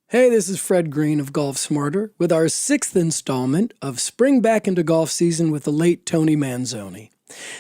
Hey, this is Fred Greene of Golf Smarter with our 6th installment of Spring Back into Golf Season with the late Tony Manzoni.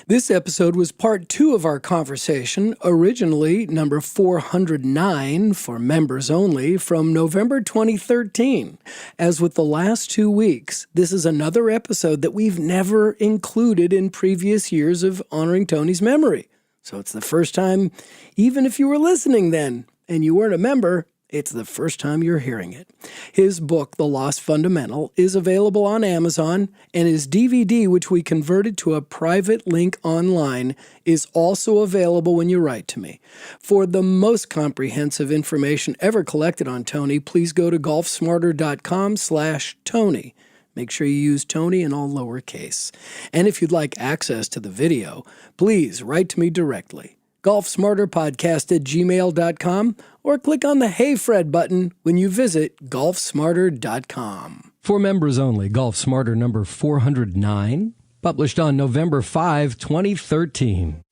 This episode was part 2 of our conversation, originally number 409 for members only, from November 2013. As with the last 2 weeks, this is another episode that we've never included in previous years of honoring Tony's memory. So it's the first time, even if you were listening then and you weren't a member, it's the first time you're hearing it. His book, The Lost Fundamental, is available on Amazon, and his DVD, which we converted to a private link online, is also available when you write to me. For the most comprehensive information ever collected on Tony, please go to golfsmarter.com/Tony. Make sure you use Tony in all lowercase. And if you'd like access to the video, please write to me directly. golfsmarterpodcast@gmail.com, or click on the Hey Fred button when you visit golfsmarter.com. For members only, Golf Smarter number 409, published on November 5, 2013.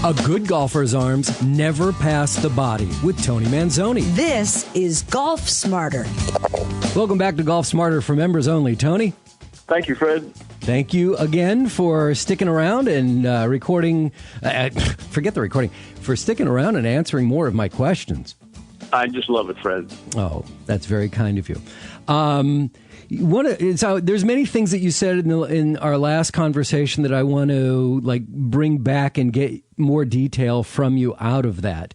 A good golfer's arms never pass the body with Tony Manzoni. This is Golf Smarter. Welcome back to Golf Smarter for members only. Tony? Thank you, Fred. Thank you again for sticking around and recording. Forget the recording. For sticking around and answering more of my questions. I just love it, Fred. Oh, that's very kind of you. There's many things that you said in our last conversation that I want to bring back and get more detail from you out of that.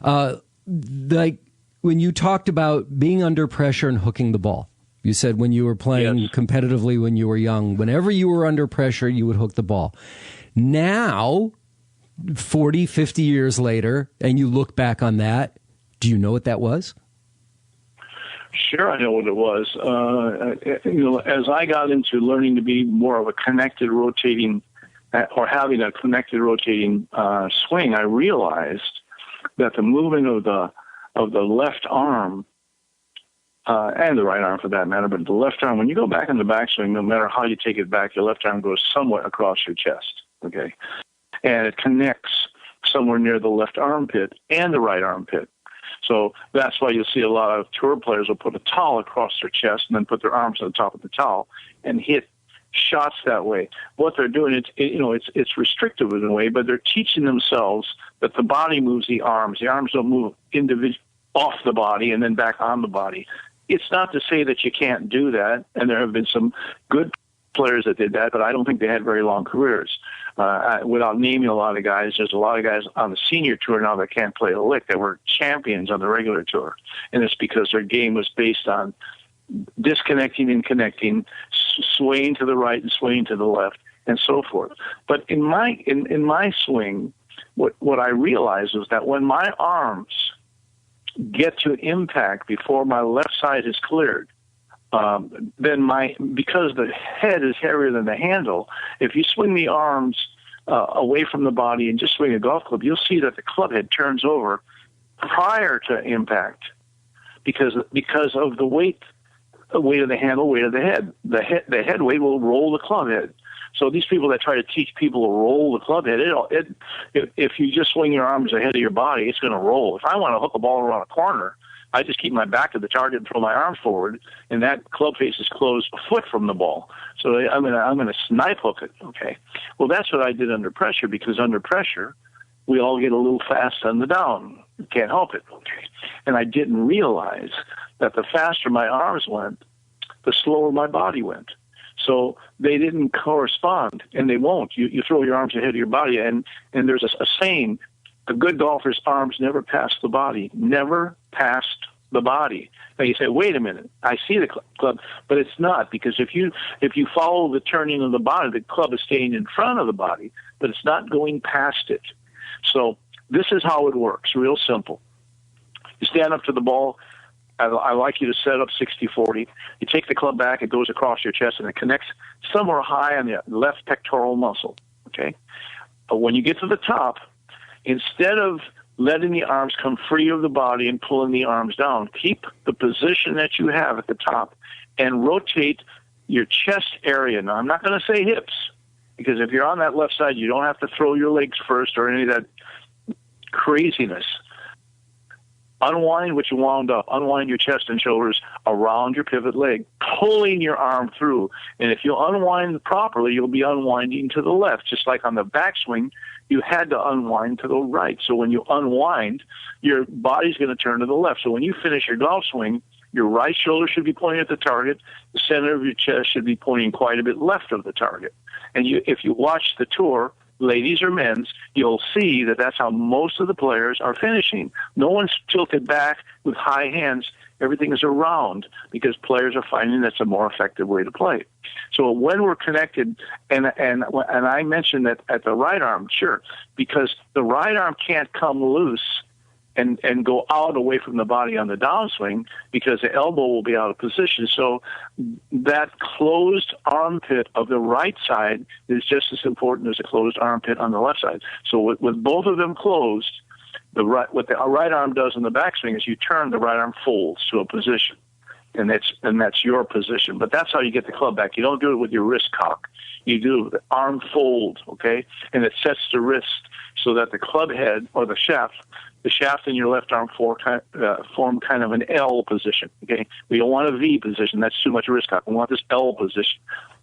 Like when you talked about being under pressure and hooking the ball. You said when you were playing competitively when you were young, whenever you were under pressure, you would hook the ball. Now, 40, 50 years later, and you look back on that, do you know what that was? Sure, I know what it was. As I got into learning to be more of a connected rotating, or having a connected rotating swing, I realized that the movement of the left arm, and the right arm for that matter, but the left arm, when you go back in the backswing, no matter how you take it back, your left arm goes somewhat across your chest, okay? And it connects somewhere near the left armpit and the right armpit. So that's why you'll see a lot of tour players will put a towel across their chest and then put their arms on the top of the towel and hit shots that way. What they're doing, it's restrictive in a way, but they're teaching themselves that the body moves the arms. The arms don't move off the body and then back on the body. It's not to say that you can't do that, and there have been some good players that did that, but I don't think they had very long careers. Without naming a lot of guys, there's a lot of guys on the senior tour now that can't play a lick that were champions on the regular tour, and it's because their game was based on disconnecting and connecting, swaying to the right and swaying to the left, and so forth. But in my swing, what I realized was that when my arms get to impact before my left side is cleared, then because the head is heavier than the handle, if you swing the arms away from the body and just swing a golf club, you'll see that the club head turns over prior to impact because of the weight of the handle, weight of the head. The head weight will roll the club head. So these people that try to teach people to roll the club head, if you just swing your arms ahead of your body, it's going to roll. If I want to hook a ball around a corner, I just keep my back to the target and throw my arms forward, and that club face is closed a foot from the ball. So I'm going to snipe hook it. Okay. Well, that's what I did under pressure, because under pressure, we all get a little fast on the down. You can't help it. Okay. And I didn't realize that the faster my arms went, the slower my body went. So they didn't correspond, and they won't. You throw your arms ahead of your body, and there's a saying, a good golfer's arms never pass the body. Never passed the body. Now you say, wait a minute, I see the club, but it's not, because if you follow the turning of the body, the club is staying in front of the body, but it's not going past it. So this is how it works, real simple. You stand up to the ball. I like you to set up 60-40. You take the club back, it goes across your chest, and it connects somewhere high on the left pectoral muscle, okay? But when you get to the top, instead of letting the arms come free of the body and pulling the arms down, keep the position that you have at the top and rotate your chest area. Now, I'm not going to say hips, because if you're on that left side, you don't have to throw your legs first or any of that craziness. Unwind what you wound up. Unwind your chest and shoulders around your pivot leg, pulling your arm through. And if you unwind properly, you'll be unwinding to the left. Just like on the backswing, you had to unwind to the right. So when you unwind, your body's going to turn to the left. So when you finish your golf swing, your right shoulder should be pointing at the target. The center of your chest should be pointing quite a bit left of the target. And if you watch the tour, ladies or men's, you'll see that that's how most of the players are finishing. No one's tilted back with high hands. Everything is around because players are finding that's a more effective way to play. So when we're connected, and I mentioned that at the right arm, sure, because the right arm can't come loose and go out away from the body on the downswing because the elbow will be out of position. So that closed armpit of the right side is just as important as a closed armpit on the left side. So with both of them closed, what the right arm does in the backswing is you turn, the right arm folds to a position. And that's your position. But that's how you get the club back. You don't do it with your wrist cock. You do the arm fold, okay? And it sets the wrist so that the club head or the shaft in your left arm form kind of an L position, okay? We don't want a V position. That's too much wrist cock. We want this L position.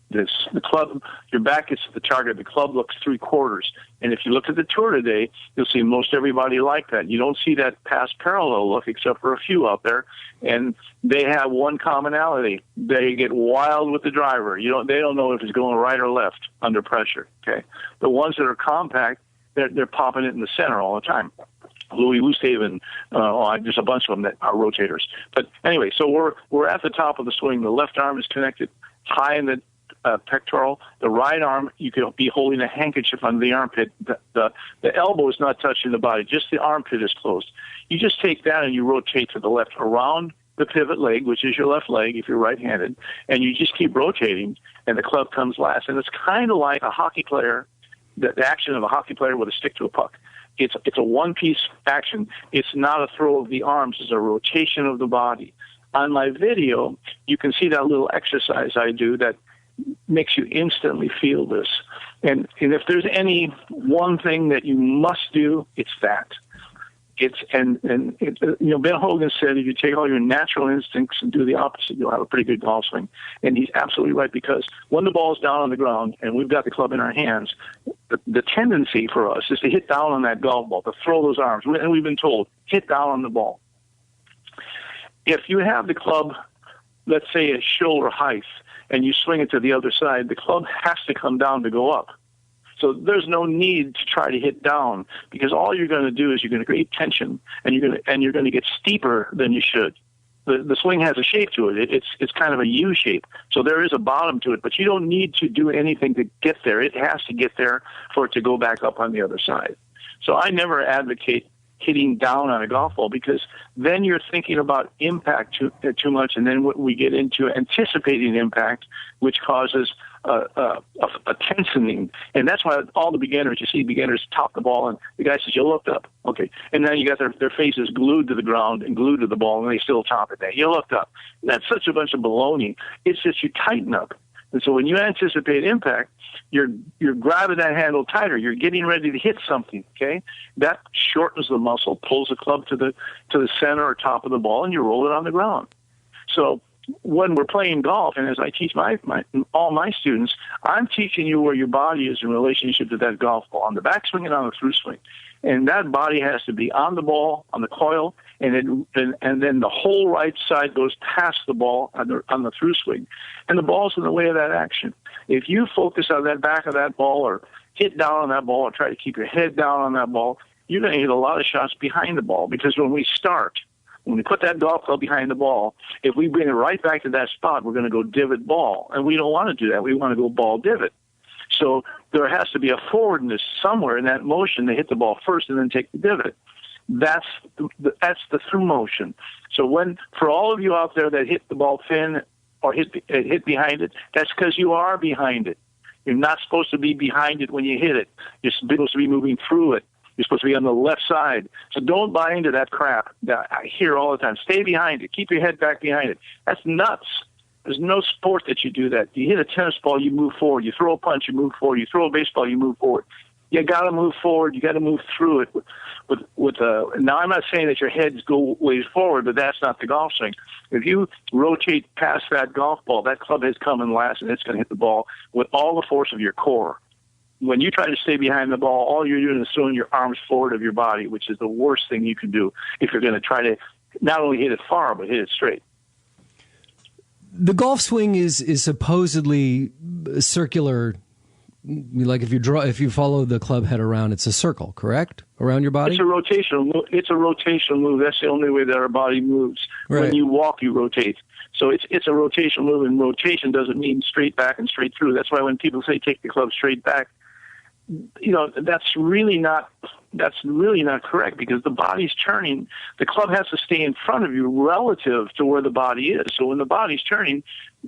The club, your back gets to the target. The club looks 3/4. And if you look at the tour today, you'll see most everybody like that. You don't see that pass parallel look except for a few out there. And they have one commonality. They get wild with the driver. They don't know if it's going right or left under pressure, okay? The ones that are compact, they're popping it in the center all the time. Louis Oosthaven, there's a bunch of them that are rotators. But anyway, so we're at the top of the swing. The left arm is connected high in the pectoral. The right arm, you could be holding a handkerchief under the armpit. The elbow is not touching the body. Just the armpit is closed. You just take that and you rotate to the left around the pivot leg, which is your left leg if you're right-handed, and you just keep rotating, and the club comes last. And it's kind of like a hockey player, the action of a hockey player with a stick to a puck. It's a one-piece action. It's not a throw of the arms. It's a rotation of the body. On my video, you can see that little exercise I do that makes you instantly feel this. And if there's any one thing that you must do, it's that. Ben Hogan said, if you take all your natural instincts and do the opposite, you'll have a pretty good golf swing. And he's absolutely right, because when the ball's down on the ground and we've got the club in our hands, the tendency for us is to hit down on that golf ball, to throw those arms. And we've been told, hit down on the ball. If you have the club, let's say at shoulder height, and you swing it to the other side, the club has to come down to go up. So there's no need to try to hit down, because all you're going to do is you're going to create tension, and you're going to get steeper than you should. The swing has a shape to it. It's kind of a U shape. So there is a bottom to it, but you don't need to do anything to get there. It has to get there for it to go back up on the other side. So I never advocate hitting down on a golf ball, because then you're thinking about impact too much, and then we get into anticipating impact, which causes a tensioning. And that's why all the beginners, you see beginners top the ball, and the guy says, you looked up. Okay. And then you got their faces glued to the ground and glued to the ball, and they still top it there. You looked up. That's such a bunch of baloney. It's just you tighten up. And so when you anticipate impact, you're grabbing that handle tighter. You're getting ready to hit something, okay? That shortens the muscle, pulls the club to the center or top of the ball, and you roll it on the ground. So when we're playing golf, and as I teach all my students, I'm teaching you where your body is in relationship to that golf ball, on the backswing and on the through swing. And that body has to be on the ball, on the coil, and then the whole right side goes past the ball on the through swing. And the ball's in the way of that action. If you focus on that back of that ball, or hit down on that ball, or try to keep your head down on that ball, you're going to hit a lot of shots behind the ball. Because when we put that golf club behind the ball, if we bring it right back to that spot, we're going to go divot ball. And we don't want to do that. We want to go ball divot. So there has to be a forwardness somewhere in that motion to hit the ball first and then take the divot. That's the through motion. So for all of you out there that hit the ball thin or hit behind it, that's because you are behind it. You're not supposed to be behind it when you hit it. You're supposed to be moving through it. You're supposed to be on the left side. So don't buy into that crap that I hear all the time. Stay behind it. Keep your head back behind it. That's nuts. There's no sport that you do that. You hit a tennis ball, you move forward. You throw a punch, you move forward. You throw a baseball, you move forward. You got to move forward. You got to move through it now, I'm not saying that your heads go ways forward, but that's not the golf swing. If you rotate past that golf ball, that club head's coming last, and it's going to hit the ball with all the force of your core. When you try to stay behind the ball, all you're doing is throwing your arms forward of your body, which is the worst thing you can do if you're going to try to not only hit it far, but hit it straight. The golf swing is supposedly circular. Like if you follow the club head around, it's a circle, correct? Around your body? It's a rotational move. It's a rotational move. That's the only way that our body moves. Right. When you walk, you rotate. So it's a rotational move, and rotation doesn't mean straight back and straight through. That's why when people say take the club straight back, that's really not correct, because the body's turning. The club has to stay in front of you relative to where the body is. So when the body's turning,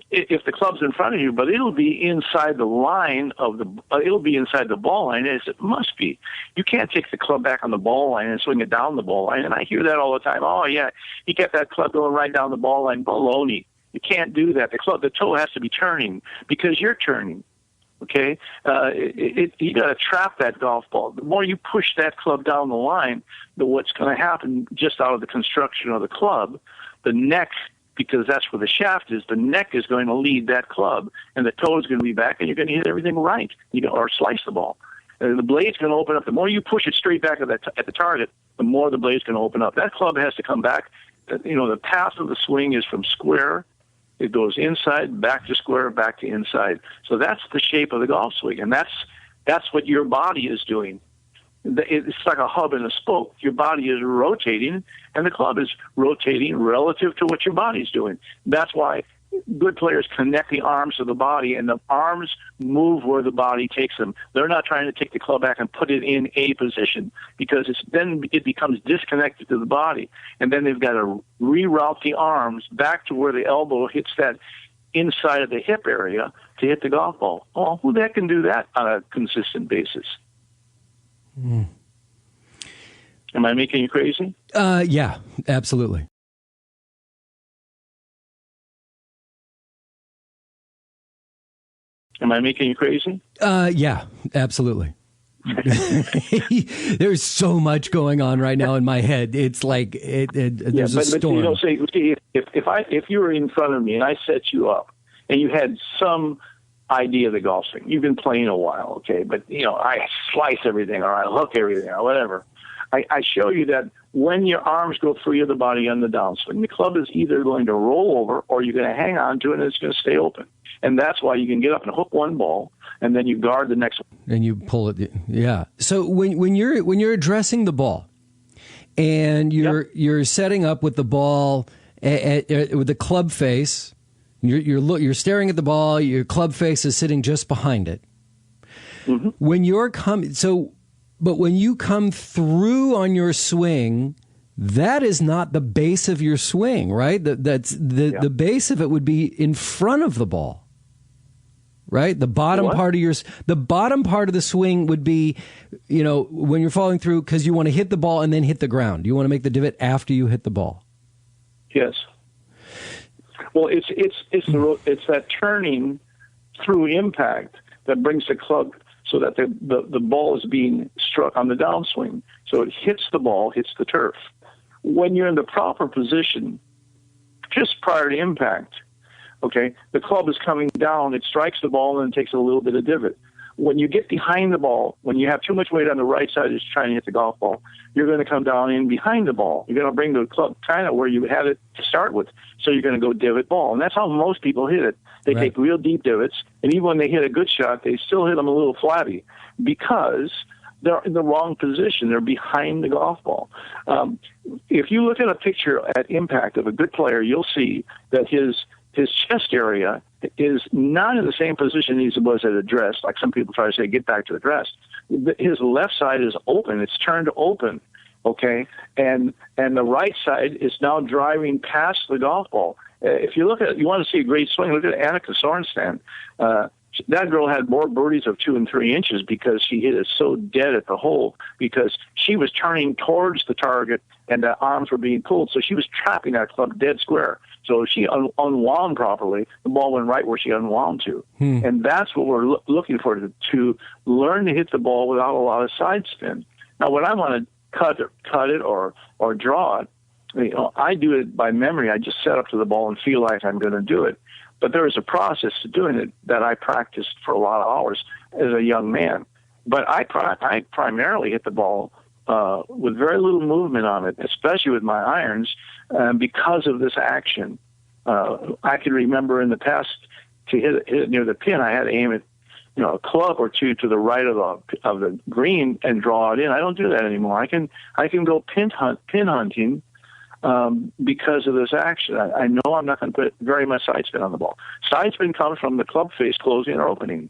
if the club's in front of you, but it'll be inside the line of it'll be inside the ball line, as it must be. You can't take the club back on the ball line and swing it down the ball line. And I hear that all the time. Oh yeah, he kept that club going right down the ball line. Baloney. You can't do that. The toe has to be turning because you're turning. Okay, you got to trap that golf ball. The more you push that club down the line, what's going to happen just out of the construction of the club, the neck, because that's where the shaft is, the neck is going to lead that club, and the toe is going to be back, and you're going to hit everything right, or slice the ball. And the blade's going to open up. The more you push it straight back at the target, the more the blade's going to open up. That club has to come back. The path of the swing is from square. It goes inside, back to square, back to inside. So that's the shape of the golf swing, and that's what your body is doing. It's like a hub and a spoke. Your body is rotating, and the club is rotating relative to what your body's doing. That's why good players connect the arms to the body, and the arms move where the body takes them. They're not trying to take the club back and put it in a position, because then it becomes disconnected to the body, and then they've got to reroute the arms back to where the elbow hits that inside of the hip area to hit the golf ball. Oh, who the heck can do that on a consistent basis? Am I making you crazy? Yeah, absolutely. Am I making you crazy? Yeah, absolutely. There's so much going on right now in my head. It's like there's a storm. But if you were in front of me and I set you up and you had some idea of the golf swing, you've been playing a while, okay? But I slice everything, or I hook everything, or whatever. I show you that when your arms go free of the body on the downswing, the club is either going to roll over or you're going to hang on to it and it's going to stay open. And that's why you can get up and hook one ball, and then you guard the next one. And you pull it, yeah. So when you're addressing the ball, and you're setting up with the ball with the club face, you're staring at the ball. Your club face is sitting just behind it. Mm-hmm. When you come through on your swing, that is not the base of your swing, right? The base of it would be in front of the ball. Right? The bottom part of the swing would be, when you're falling through, because you want to hit the ball and then hit the ground. You want to make the divot after you hit the ball. Yes. Well, it's that turning through impact that brings the club so that the ball is being struck on the downswing. So it hits the ball, hits the turf. When you're in the proper position, just prior to impact, okay, the club is coming down, it strikes the ball, and it takes a little bit of divot. When you get behind the ball, when you have too much weight on the right side as trying to hit the golf ball, you're going to come down in behind the ball. You're going to bring the club kind of where you had it to start with. So you're going to go divot ball. And that's how most people hit it. They take real deep divots, and even when they hit a good shot, they still hit them a little flabby because they're in the wrong position. They're behind the golf ball. If you look at a picture at impact of a good player, you'll see that his chest area is not in the same position as it was at address. Like some people try to say, get back to address. His left side is open. It's turned open, okay? And the right side is now driving past the golf ball. If you want to see a great swing, look at Annika Sorenstam. That girl had more birdies of 2 and 3 inches because she hit it so dead at the hole, because she was turning towards the target and the arms were being pulled. So she was trapping that club dead square. So if she unwound properly, the ball went right where she unwound to. And that's what we're looking for, to learn to hit the ball without a lot of side spin. Now, when I want to cut it or draw it, I do it by memory. I just set up to the ball and feel like I'm going to do it. But there is a process to doing it that I practiced for a lot of hours as a young man. But I primarily hit the ball with very little movement on it, especially with my irons, because of this action. I can remember in the past, to hit it near the pin, I had to aim it, a club or two to the right of the green and draw it in. I don't do that anymore. I can go pin hunting because of this action. I know I'm not going to put very much side spin on the ball. Side spin comes from the club face closing or opening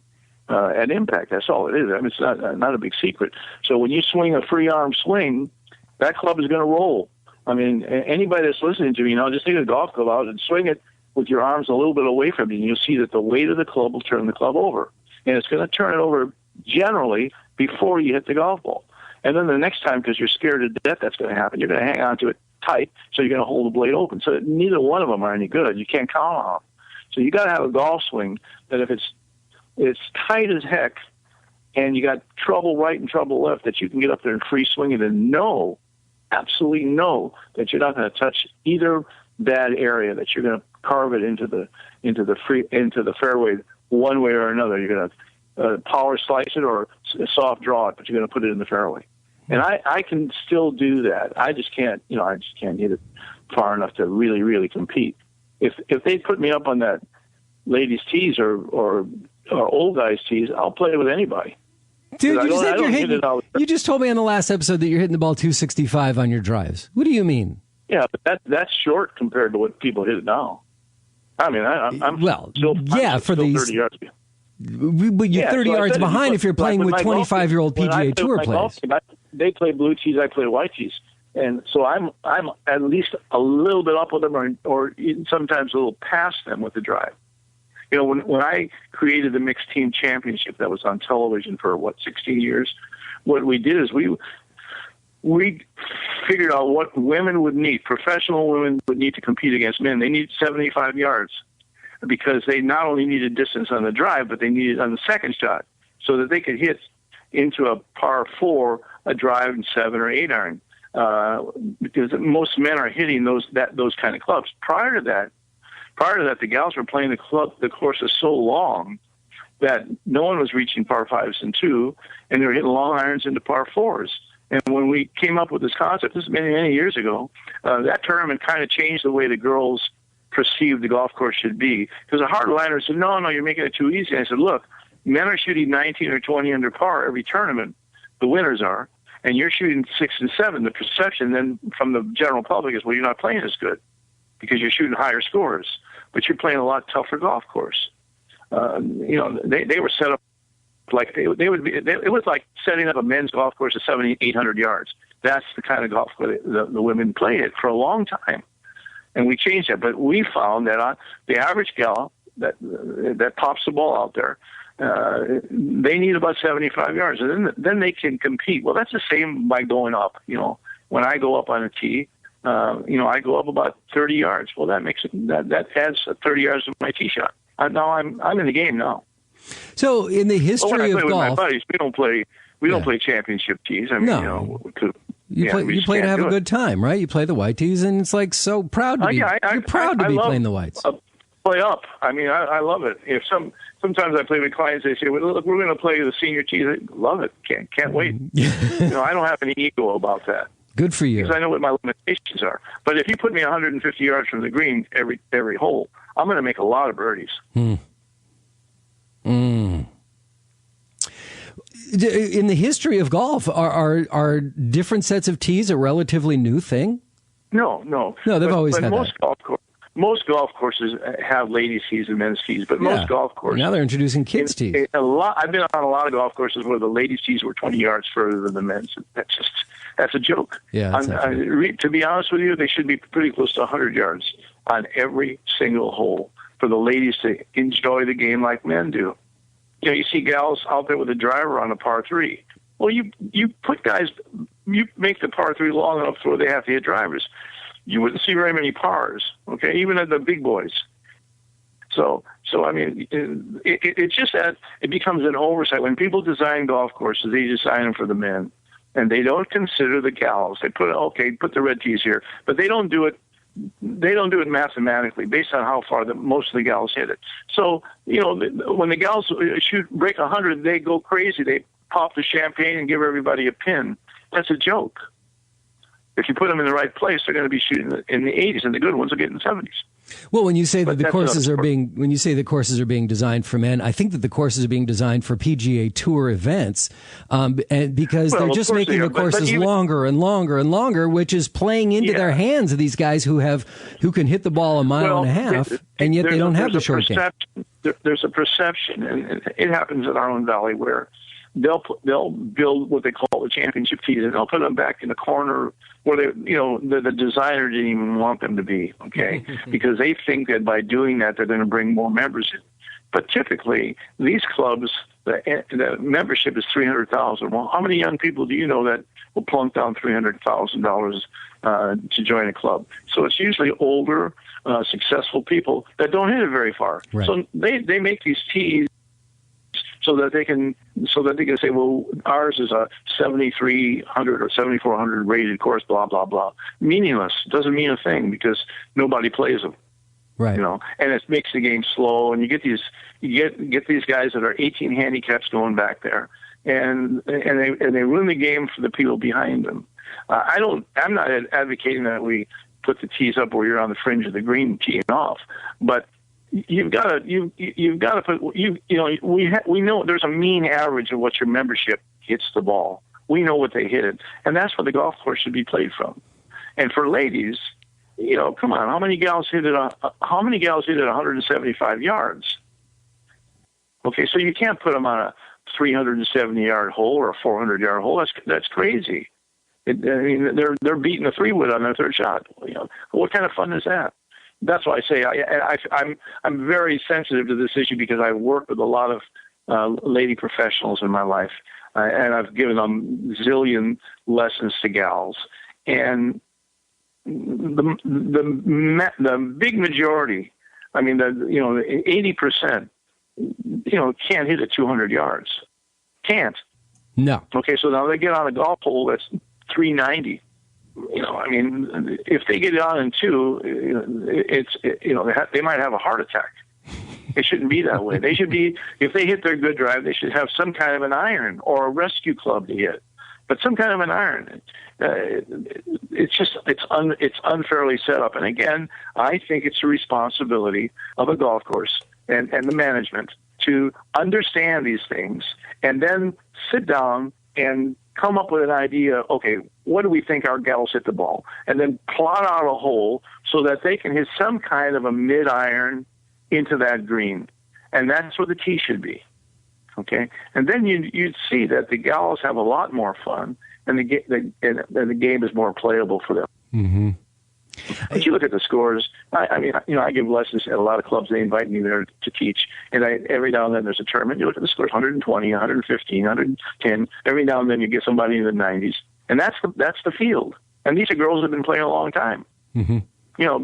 at impact. That's all it is. I mean, it's not a big secret. So when you swing a free arm swing, that club is going to roll. I mean, anybody that's listening to me, just take a golf club out and swing it with your arms a little bit away from you, and you'll see that the weight of the club will turn the club over. And it's going to turn it over generally before you hit the golf ball. And then the next time, because you're scared to death that's going to happen, you're going to hang on to it tight, so you're going to hold the blade open. So neither one of them are any good. You can't count on them. So you got to have a golf swing that if it's tight as heck and you got trouble right and trouble left, that you can get up there and free swing it and absolutely know that you're not going to touch either bad area, that you're going to carve it into the fairway one way or another. You're going to power slice it or soft draw it, but you're going to put it in the fairway. And I can still do that. I just can't hit it far enough to really, really compete. If they put me up on that ladies' tees or old guys' tees, I'll play with anybody. Dude, you just told me on the last episode that you're hitting the ball 265 on your drives. What do you mean? Yeah, but that's short compared to what people hit now. I mean, I'm still for these 30 yards. But you're 30 yards behind if you're playing with 25-year-old PGA Tour players. They play blue tees, I play white tees. And so I'm at least a little bit up with them or sometimes a little past them with the drive. When I created the mixed team championship that was on television for 16 years, what we did is we figured out what women would need, professional women would need to compete against men. They need 75 yards because they not only needed distance on the drive, but they needed on the second shot so that they could hit into a par 4, a drive and 7 or 8 iron. Because most men are hitting those kind of clubs. Prior to that, the gals were playing the courses so long that no one was reaching par 5s and 2, and they were hitting long irons into par 4s. And when we came up with this concept, this is many, many years ago, that tournament kind of changed the way the girls perceived the golf course should be. Because the hardliners said, no, you're making it too easy. And I said, look, men are shooting 19 or 20 under par every tournament, the winners are, and you're shooting 6 and 7. The perception then from the general public is, well, you're not playing as good because you're shooting higher scores, but you're playing a lot tougher golf course. They were set up like it was like setting up a men's golf course at 700-800 yards. That's the kind of golf course the women played it for a long time. And we changed that, but we found that the average gal that pops the ball out there, they need about 75 yards, and then they can compete. Well, that's the same by going up. When I go up on a tee, I go up about 30 yards. Well, that adds 30 yards to my tee shot. Now I'm in the game now. So in the history of golf, with my buddies, we don't play championship tees. I mean, we could. You play to have a good time, right? You play the white tees, and it's like so proud to be. You're proud to be playing the whites. Play up. I mean, I love it. Sometimes I play with clients, they say, "Well, look, we're going to play the senior tees." I love it. Can't wait. I don't have any ego about that. Good for you. Because I know what my limitations are. But if you put me 150 yards from the green every hole, I'm going to make a lot of birdies. In the history of golf, are different sets of tees a relatively new thing? No. They've always had most golf courses have ladies' tees and men's tees, but most golf courses now they're introducing kids' tees. I've been on a lot of golf courses where the ladies' tees were 20 yards further than the men's. That's a joke. Yeah. To be honest with you, they should be pretty close to 100 yards on every single hole for the ladies to enjoy the game like men do. You see gals out there with a driver on a par 3. Well, you put guys, you make the par 3 long enough where they have to hit drivers. you wouldn't see very many pars, okay, even at the big boys. So I mean, it's just that it becomes an oversight. When people design golf courses, they design them for the men, and they don't consider the gals. They put the red tees here, but they don't do it. They don't do it mathematically based on how far most of the gals hit it. So, when the gals break 100, they go crazy. They pop the champagne and give everybody a pin. That's a joke. If you put them in the right place, they're going to be shooting in the 80s, and the good ones will get in the 70s. Well, when you say that the courses are being designed for men, I think that the courses are being designed for PGA Tour events, and because they're just making the courses longer and longer and longer, which is playing into their hands of these guys who can hit the ball a mile and a half, and yet they don't have the short game. There's a perception, and it happens in our own valley where they'll build what they call the championship tees, and they'll put them back in the corner where the designer didn't even want them to be, okay? Because they think that by doing that, they're going to bring more members in. But typically, these clubs, the membership is $300,000. Well, how many young people do you know that will plunk down $300,000 to join a club? So it's usually older, successful people that don't hit it very far. Right. So they make these tees so that they can say, well, ours is a 7,300 or 7,400 rated course, blah blah blah. Meaningless. Doesn't mean a thing because nobody plays them. Right. And it makes the game slow, and you get these guys that are 18 handicaps going back there, and they ruin the game for the people behind them. I'm not advocating that we put the tees up where you're on the fringe of the green teeing off, but you've got to put we know there's a mean average of what your membership hits the ball. We know what they hit it, and that's what the golf course should be played from. And for ladies, come on, how many gals hit it 175 yards? Okay, so you can't put them on a 370-yard hole or a 400-yard hole. That's crazy. They're beating a 3-wood on their third shot. What kind of fun is that? That's why I say I'm very sensitive to this issue because I've worked with a lot of lady professionals in my life, and I've given them zillion lessons to gals. And the big majority, I mean, 80%, can't hit it 200 yards. Can't. No. Okay, so now they get on a golf hole that's 390. If they get it on in 2, they might have a heart attack. It shouldn't be that way. They should be, if they hit their good drive, they should have some kind of an iron or a rescue club to hit, but some kind of an iron. It's unfairly set up. And again, I think it's the responsibility of a golf course and the management to understand these things and then sit down and come up with an idea, okay, what do we think our gals hit the ball? And then plot out a hole so that they can hit some kind of a mid-iron into that green. And that's where the tee should be, okay? And then you'd see that the gals have a lot more fun and the game is more playable for them. Mm-hmm. But you look at the scores. I give lessons at a lot of clubs. They invite me there to teach, and every now and then there's a tournament. You look at the scores: 120, 115, 110. Every now and then you get somebody in the 90s, and that's the field. And these are girls that have been playing a long time. Mm-hmm.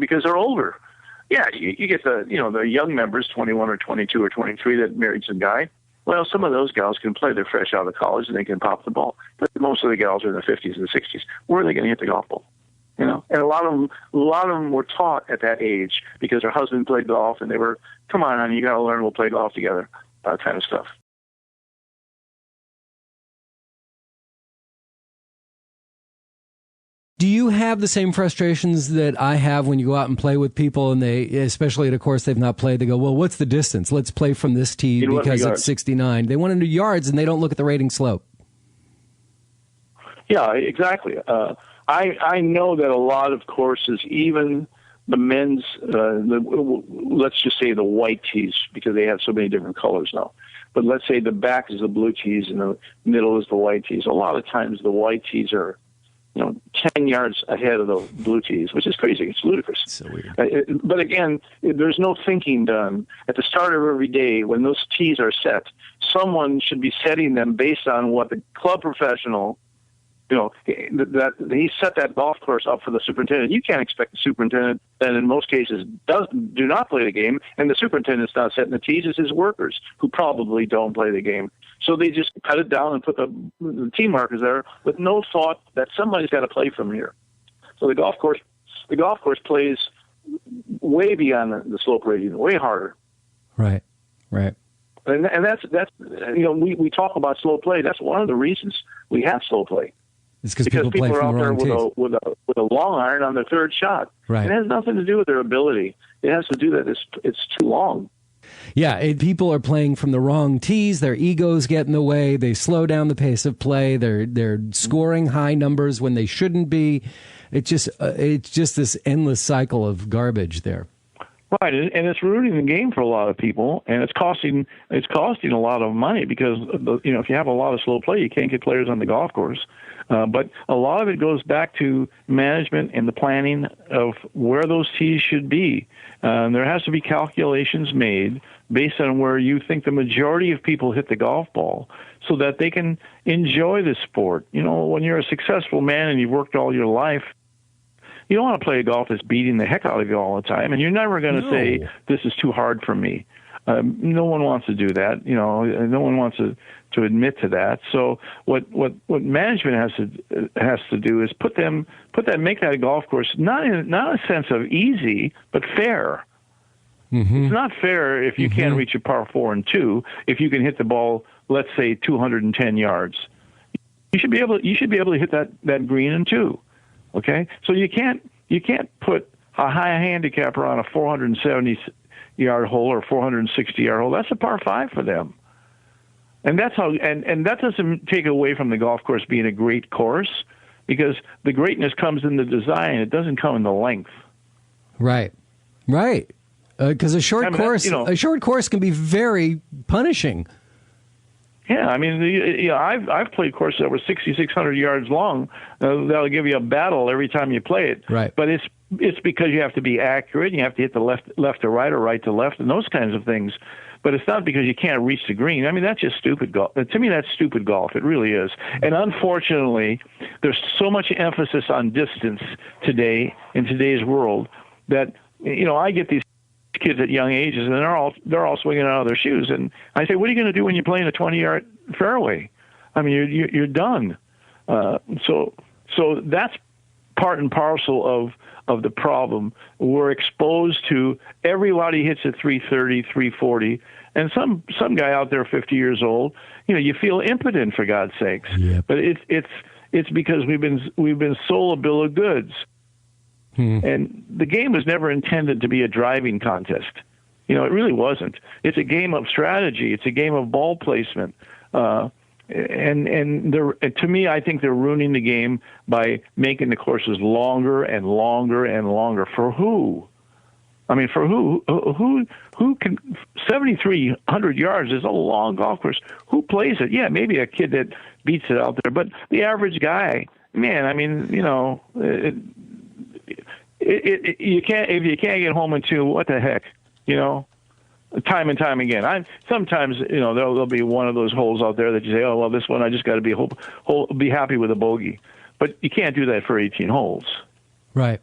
Because they're older. Yeah, you get the young members, 21 or 22 or 23, that married some guy. Well, some of those gals can play. They're fresh out of college and they can pop the ball. But most of the gals are in the 50s and the 60s. Where are they going to hit the golf ball? And a lot of them were taught at that age because their husband played golf, and they were, come on, honey, you got to learn. We'll play golf together, that kind of stuff. Do you have the same frustrations that I have when you go out and play with people, and they, especially at a course they've not played, they go, well, what's the distance? Let's play from this tee because it's 69. They want to do yards, and they don't look at the rating slope. Yeah, exactly. I know that a lot of courses, even the men's, let's just say the white tees, because they have so many different colors now. But let's say the back is the blue tees and the middle is the white tees. A lot of times the white tees are, 10 yards ahead of the blue tees, which is crazy. It's ludicrous. It's so weird. But again, there's no thinking done. At the start of every day, when those tees are set, someone should be setting them based on what the club professional that he set that golf course up for the superintendent. You can't expect the superintendent that in most cases do not play the game, and the superintendent's not setting the tees. It's his workers who probably don't play the game. So they just cut it down and put the tee markers there with no thought that somebody's got to play from here. So the golf course plays way beyond the slope rating, way harder. Right. And that's we talk about slow play. That's one of the reasons we have slow play. It's because people are out there the with a long iron on their third shot. Right. It has nothing to do with their ability. It has to do that it's too long. Yeah, people are playing from the wrong tees. Their egos get in the way. They slow down the pace of play. They're scoring high numbers when they shouldn't be. It's just this endless cycle of garbage there. Right, and it's ruining the game for a lot of people, and it's costing a lot of money because if you have a lot of slow play, you can't get players on the golf course. But a lot of it goes back to management and the planning of where those tees should be. There has to be calculations made based on where you think the majority of people hit the golf ball so that they can enjoy the sport. When you're a successful man and you've worked all your life, you don't want to play a golf that's beating the heck out of you all the time, and you're never going to say, this is too hard for me. No one wants to do that. No one wants to admit to that. So what management has to do is make that a golf course not a sense of easy, but fair. Mm-hmm. It's not fair if you can't reach a par 4 and 2 if you can hit the ball, let's say 210 yards. You should be able to hit that green in 2. Okay, so you can't put a high handicapper on a 470-yard hole or 460-yard hole. That's a par 5 for them, and that's how. And that doesn't take away from the golf course being a great course, because the greatness comes in the design. It doesn't come in the length. Right. Because a short course can be very punishing. Yeah, I mean, I've played courses that were 6,600 yards long. That'll give you a battle every time you play it. Right. But it's because you have to be accurate. And you have to hit the left to right or right to left and those kinds of things. But it's not because you can't reach the green. I mean, that's just stupid golf. To me, that's stupid golf. It really is. And unfortunately, there's so much emphasis on distance today in today's world that I get these kids at young ages, and they're all swinging out of their shoes. And I say, what are you going to do when you're playing a 20-yard fairway? I mean, you're done. So that's part and parcel of the problem. We're exposed to everybody hits at 330, 340, and some guy out there 50 years old. You feel impotent, for God's sakes. Yep. But it's because we've been sold a bill of goods. And the game was never intended to be a driving contest. It really wasn't. It's a game of strategy. It's a game of ball placement. And to me, I think they're ruining the game by making the courses longer and longer and longer. For who? I mean, for who? Who can? 7,300 yards is a long golf course. Who plays it? Yeah, maybe a kid that beats it out there, but the average guy, man. I mean, you can't if you can't get home in 2. What the heck, Time and time again. Sometimes there'll be one of those holes out there that you say, oh well, this one I just got to be happy with a bogey, but you can't do that for 18 holes. Right.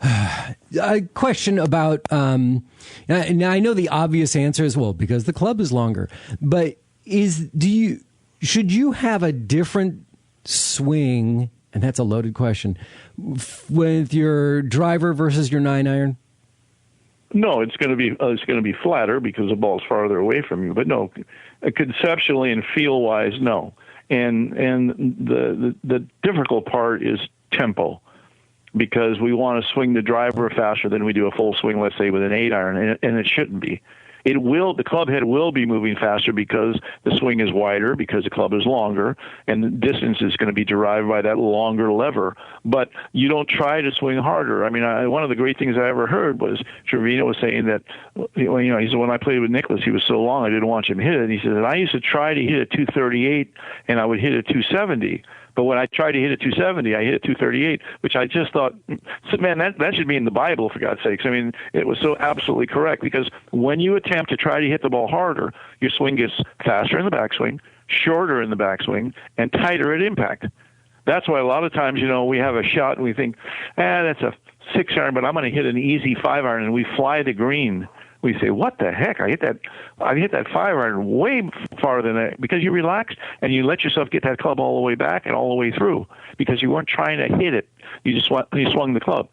A question about now I know the obvious answer is because the club is longer, but should you have a different swing? And that's a loaded question. With your driver versus your 9-iron? No, it's going to be flatter because the ball's farther away from you. But no, conceptually and feel wise, no. And the difficult part is tempo, because we want to swing the driver faster than we do a full swing, let's say with an 8-iron, and it shouldn't be. The club head will be moving faster because the swing is wider, because the club is longer, and the distance is going to be derived by that longer lever. But you don't try to swing harder. I mean, one of the great things I ever heard was Trevino was saying that, he said, when I played with Nicholas, he was so long I didn't watch him hit it. And he said, I used to try to hit a 238, and I would hit a 270. But when I tried to hit a 270, I hit a 238, which I just thought, man, that should be in the Bible, for God's sakes. I mean, it was so absolutely correct, because when you attempt to try to hit the ball harder, your swing gets faster in the backswing, shorter in the backswing, and tighter at impact. That's why a lot of times, we have a shot and we think, that's a 6-iron, but I'm going to hit an easy 5-iron, and we fly the green. We say, what the heck? I hit that 5-iron way farther than that, because you relaxed and you let yourself get that club all the way back and all the way through, because you weren't trying to hit it. You swung the club.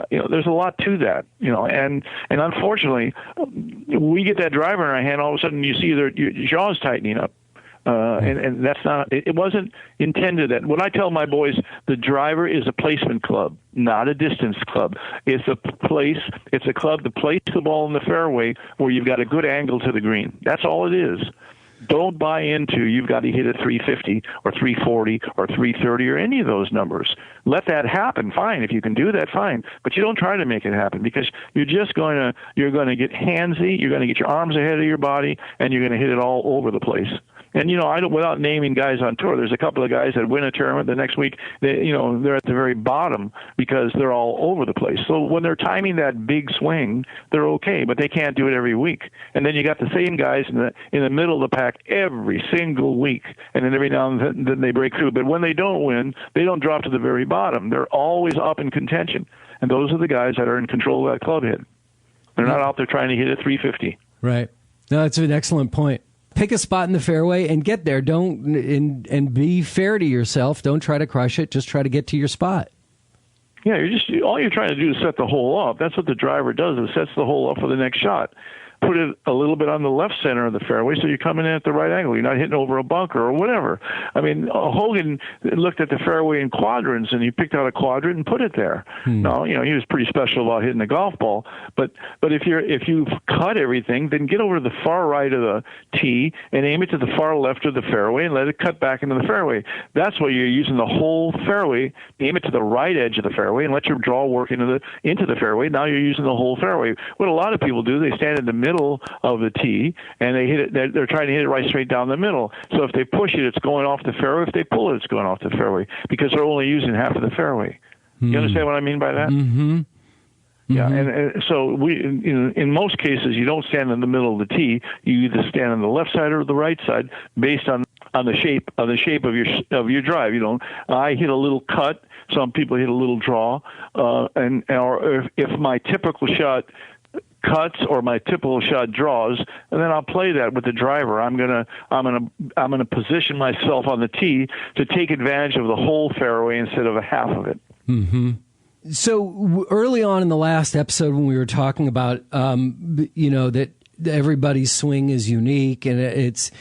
There's a lot to that, and unfortunately, we get that driver in our hand, all of a sudden you see your jaw's tightening up. And that's not, it wasn't intended that. When I tell my boys, the driver is a placement club, not a distance club. It's a club to place the ball in the fairway where you've got a good angle to the green. That's all it is. Don't buy into you've got to hit a 350 or 340 or 330 or any of those numbers. Let that happen. Fine. If you can do that, fine. But you don't try to make it happen, because you're going to get handsy. You're going to get your arms ahead of your body, and you're going to hit it all over the place. And, I don't, without naming guys on tour, there's a couple of guys that win a tournament the next week, they're at the very bottom because they're all over the place. So when they're timing that big swing, they're okay, but they can't do it every week. And then you got the same guys in the middle of the pack every single week, and then every now and then they break through. But when they don't win, they don't drop to the very bottom. They're always up in contention. And those are the guys that are in control of that club head. They're not out there trying to hit a 350. Right. No, that's an excellent point. Pick a spot in the fairway and get there. And be fair to yourself. Don't try to crush it. Just try to get to your spot. Yeah, all you're trying to do is set the hole up. That's what the driver does. It sets the hole up for the next shot. Put it a little bit on the left center of the fairway so you're coming in at the right angle. You're not hitting over a bunker or whatever. I mean, Hogan looked at the fairway in quadrants, and he picked out a quadrant and put it there. No, he was pretty special about hitting the golf ball. But if you've cut everything, then get over to the far right of the tee and aim it to the far left of the fairway and let it cut back into the fairway. That's why you're using the whole fairway. Aim it to the right edge of the fairway and let your draw work into the fairway. Now you're using the whole fairway. What a lot of people do, they stand in the middle of the tee, and they hit it. They're trying to hit it right straight down the middle. So if they push it, it's going off the fairway. If they pull it, it's going off the fairway, because they're only using half of the fairway. You understand what I mean by that? Mm-hmm. Yeah, and so in most cases, you don't stand in the middle of the tee. You either stand on the left side or the right side, based on the shape of your drive. I hit a little cut. Some people hit a little draw, or if my typical shot cuts or my typical shot draws, and then I'll play that with the driver. I'm gonna position myself on the tee to take advantage of the whole fairway instead of a half of it. Mm-hmm. So early on in the last episode, when we were talking about that everybody's swing is unique, and it's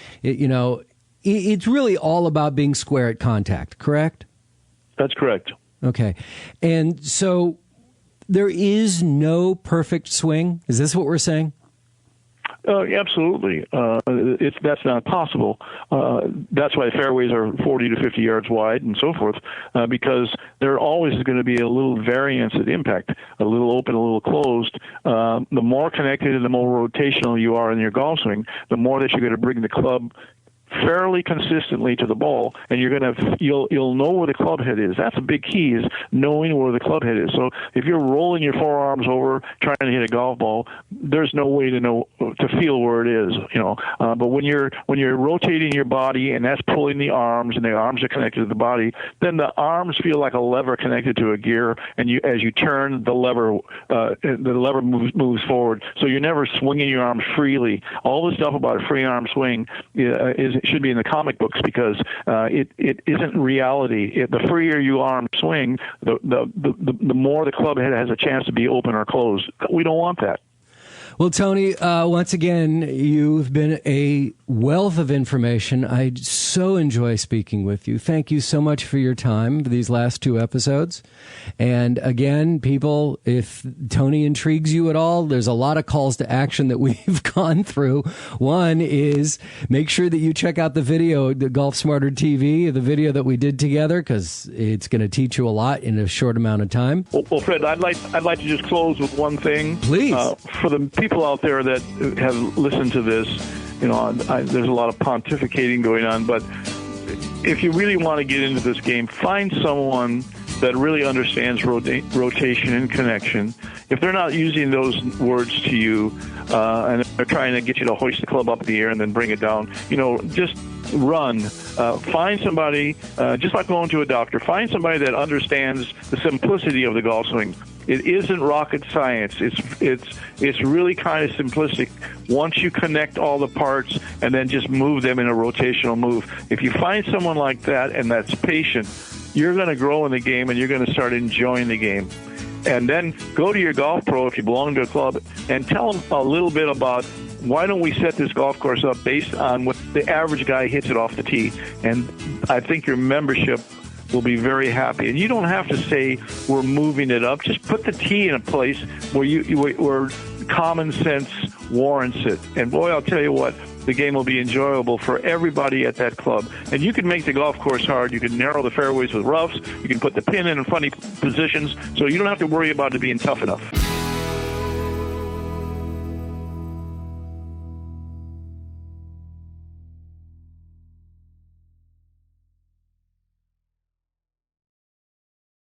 really all about being square at contact. Correct? That's correct. Okay, and so there is no perfect swing. Is this what we're saying? Absolutely. That's not possible. That's why fairways are 40 to 50 yards wide and so forth, because there always is going to be a little variance at impact, a little open, a little closed. The more connected and the more rotational you are in your golf swing, the more that you're going to bring the club fairly consistently to the ball, and you'll know where the club head is. That's a big key, is knowing where the club head is. So if you're rolling your forearms over trying to hit a golf ball, there's no way to feel where it is, but when you're rotating your body, and that's pulling the arms, and the arms are connected to the body, then the arms feel like a lever connected to a gear, and as you turn the lever moves forward. So you're never swinging your arms freely. All the stuff about a free arm swing should be in the comic books, because it isn't reality. The freer you arm swing, the more the club head has a chance to be open or closed. We don't want that. Well, Tony, once again, you've been a wealth of information. I so enjoy speaking with you. Thank you so much for your time for these last 2 episodes. And again, people, if Tony intrigues you at all, there's a lot of calls to action that we've gone through. One is make sure that you check out the video, the Golf Smarter TV, the video that we did together, because it's going to teach you a lot in a short amount of time. Well, Fred, I'd like to just close with one thing. Please. For the people out there that have listened to this, there's a lot of pontificating going on, but if you really want to get into this game, find someone that really understands rotation and connection. If they're not using those words to you and they're trying to get you to hoist the club up in the air and then bring it down, just run. Find somebody, just like going to a doctor, find somebody that understands the simplicity of the golf swing. It isn't rocket science. It's really kind of simplistic once you connect all the parts and then just move them in a rotational move. If you find someone like that and that's patient, you're going to grow in the game and you're going to start enjoying the game. And then go to your golf pro if you belong to a club and tell them a little bit about why don't we set this golf course up based on what the average guy hits it off the tee. And I think your membership will be very happy. And you don't have to say we're moving it up. Just put the tee in a place where common sense warrants it. And boy, I'll tell you what, the game will be enjoyable for everybody at that club. And you can make the golf course hard. You can narrow the fairways with roughs. You can put the pin in funny positions, so you don't have to worry about it being tough enough.